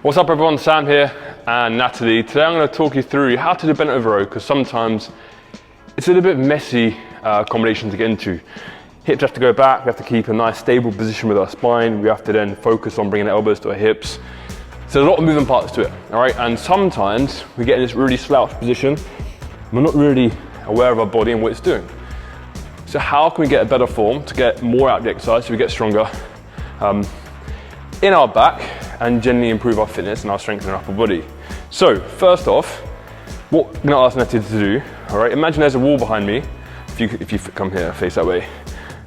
What's up everyone, Sam here and Natalie. Today I'm going to talk you through how to do bent over row because sometimes it's a little bit messy combination to get into. Hips have to go back, we have to keep a nice stable position with our spine, we have to then focus on bringing the elbows to our hips. So there's a lot of moving parts to it, alright? And sometimes we get in this really slouched position, we're not really aware of our body and what it's doing. So how can we get a better form to get more out of the exercise so we get stronger in our back and generally improve our fitness and our strength in our upper body? So first off, what I'm going to ask Natalie to do, all right, imagine there's a wall behind me. If you come here, face that way,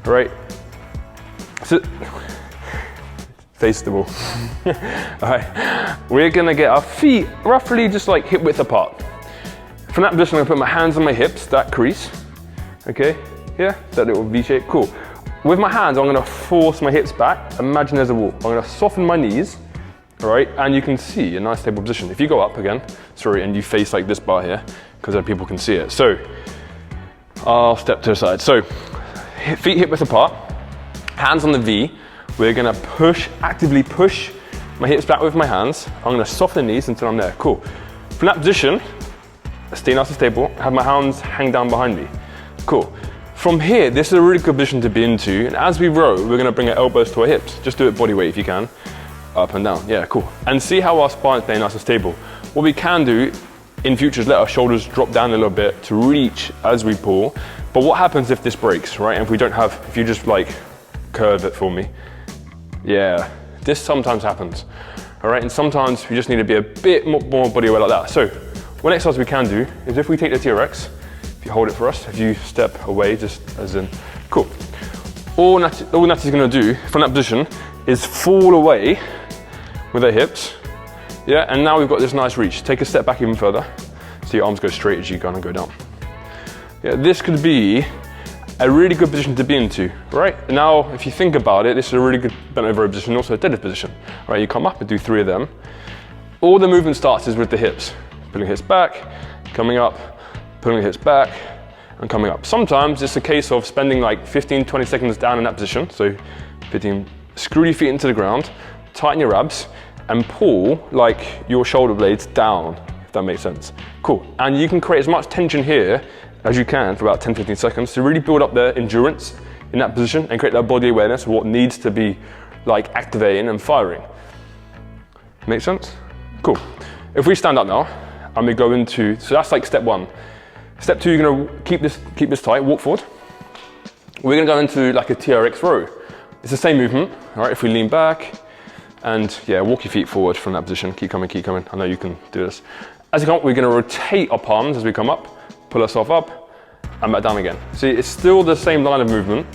all right? So, face the wall. All right, we're going to get our feet roughly just like hip width apart. From that position, I'm going to put my hands on my hips, that crease, okay? Yeah, that little V shape, cool. With my hands, I'm going to force my hips back. Imagine there's a wall. I'm going to soften my knees, all right? And you can see a nice stable position. If you go up again, sorry, and you face like this bar here, because then people can see it. So, I'll step to the side. So, feet hip width apart, hands on the V. We're going to actively push my hips back with my hands. I'm going to soften the knees until I'm there, cool. From that position, stay nice and stable, have my hands hang down behind me, cool. From here, this is a really good position to be into, and as we row, we're going to bring our elbows to our hips. Just do it body weight if you can, up and down, yeah, cool. And see how our spine is staying nice and stable. What we can do in future is let our shoulders drop down a little bit to reach as we pull. But what happens if this breaks, right? And if you just like curve it for me. Yeah, this sometimes happens, all right? And sometimes we just need to be a bit more body weight like that. So one exercise we can do is if we take the TRX, if you hold it for us, if you step away, just as in, cool. All Natalie's gonna do from that position is fall away with her hips, yeah? And now we've got this nice reach. Take a step back even further, so your arms go straight as you kind of go down. Yeah, this could be a really good position to be into, right? Now, if you think about it, this is a really good bent over position, also a deadlift position, right? You come up and do 3 of them. All the movement starts is with the hips. Pulling hips back, coming up, pulling the hips back, and coming up. Sometimes it's a case of spending like 15, 20 seconds down in that position. So 15, screw your feet into the ground, tighten your abs, and pull like your shoulder blades down, if that makes sense. Cool, and you can create as much tension here as you can for about 10, 15 seconds to really build up the endurance in that position and create that body awareness of what needs to be like activating and firing. Make sense? Cool. If we stand up now, and we go into, so that's like step 1. Step 2, you're gonna keep this tight, walk forward. We're gonna go into like a TRX row. It's the same movement, all right? If we lean back, and yeah, walk your feet forward from that position. Keep coming, keep coming. I know you can do this. As you come up, we're gonna rotate our palms as we come up, pull ourselves up, and back down again. See, it's still the same line of movement,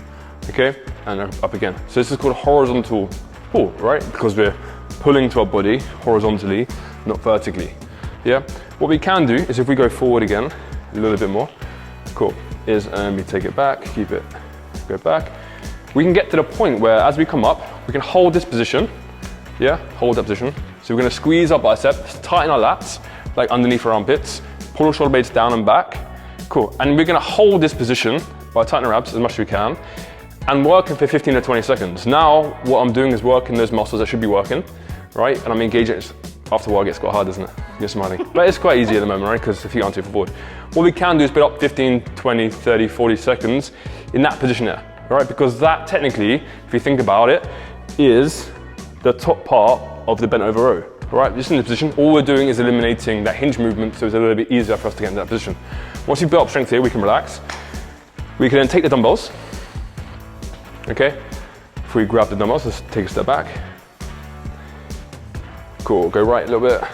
okay? And up again. So this is called horizontal pull, right? Because we're pulling to our body horizontally, not vertically, yeah? What we can do is if we go forward again, a little bit more, cool, is we take it back, keep it, go back. We can get to the point where as we come up, we can hold this position, yeah, hold that position. So we're gonna squeeze our biceps, tighten our lats, like underneath our armpits, pull our shoulder blades down and back, cool. And we're gonna hold this position by tightening our abs as much as we can and working for 15 to 20 seconds. Now, what I'm doing is working those muscles that should be working, right? And I'm engaging it. After a while, it gets quite hard, doesn't it? You're smiling. But it's quite easy at the moment, right? Because the feet aren't too forward. What we can do is build up 15, 20, 30, 40 seconds in that position there, right? Because that technically, if you think about it, is the top part of the bent over row, right? Just in this position, all we're doing is eliminating that hinge movement, so it's a little bit easier for us to get into that position. Once you've built up strength here, we can relax. We can then take the dumbbells, okay? If we grab the dumbbells, let's take a step back. Cool, go right a little bit.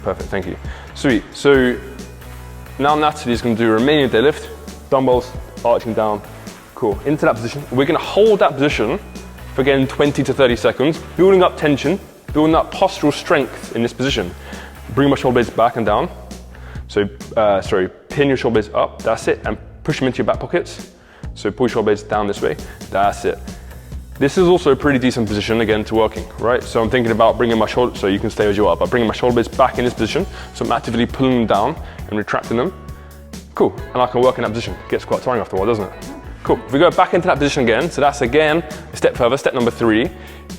Perfect, thank you. Sweet, so now Natalie's gonna do a remaining deadlift, dumbbells arching down, cool. Into that position, we're gonna hold that position for again 20 to 30 seconds, building up tension, building up postural strength in this position. Bring my shoulder blades back and down. So, pin your shoulder blades up, that's it, and push them into your back pockets. So pull your shoulder blades down this way, that's it. This is also a pretty decent position, again, to working, right? So I'm thinking about bringing my shoulder, so you can stay as you are, but bringing my shoulder blades back in this position, so I'm actively pulling them down and retracting them. Cool, and I can work in that position. It gets quite tiring after a while, doesn't it? Cool, if we go back into that position again, so that's again, a step further, step number 3,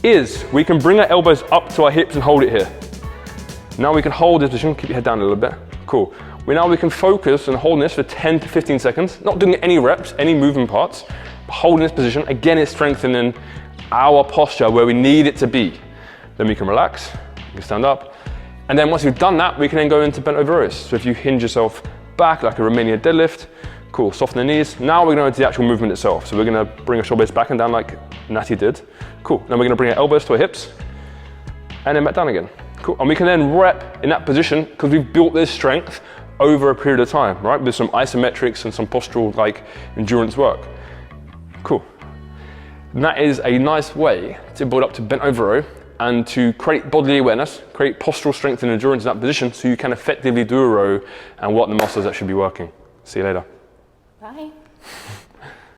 is we can bring our elbows up to our hips and hold it here. Now we can hold this position, keep your head down a little bit. Cool. Now we can focus on holding this for 10 to 15 seconds, not doing any reps, any moving parts, but holding this position. Again, it's strengthening our posture where we need it to be. Then we can relax, we can stand up. And then once we've done that, we can then go into bent over rows. So if you hinge yourself back like a Romanian deadlift, cool, soften the knees. Now we're going to go into the actual movement itself. So we're going to bring our shoulder blades back and down like Natty did. Cool, then we're going to bring our elbows to our hips and then back down again. Cool, and we can then rep in that position because we've built this strength over a period of time, right? With some isometrics and some postural like endurance work. Cool. And that is a nice way to build up to bent over row and to create bodily awareness, create postural strength and endurance in that position so you can effectively do a row and what the muscles that should be working. See you later. Bye.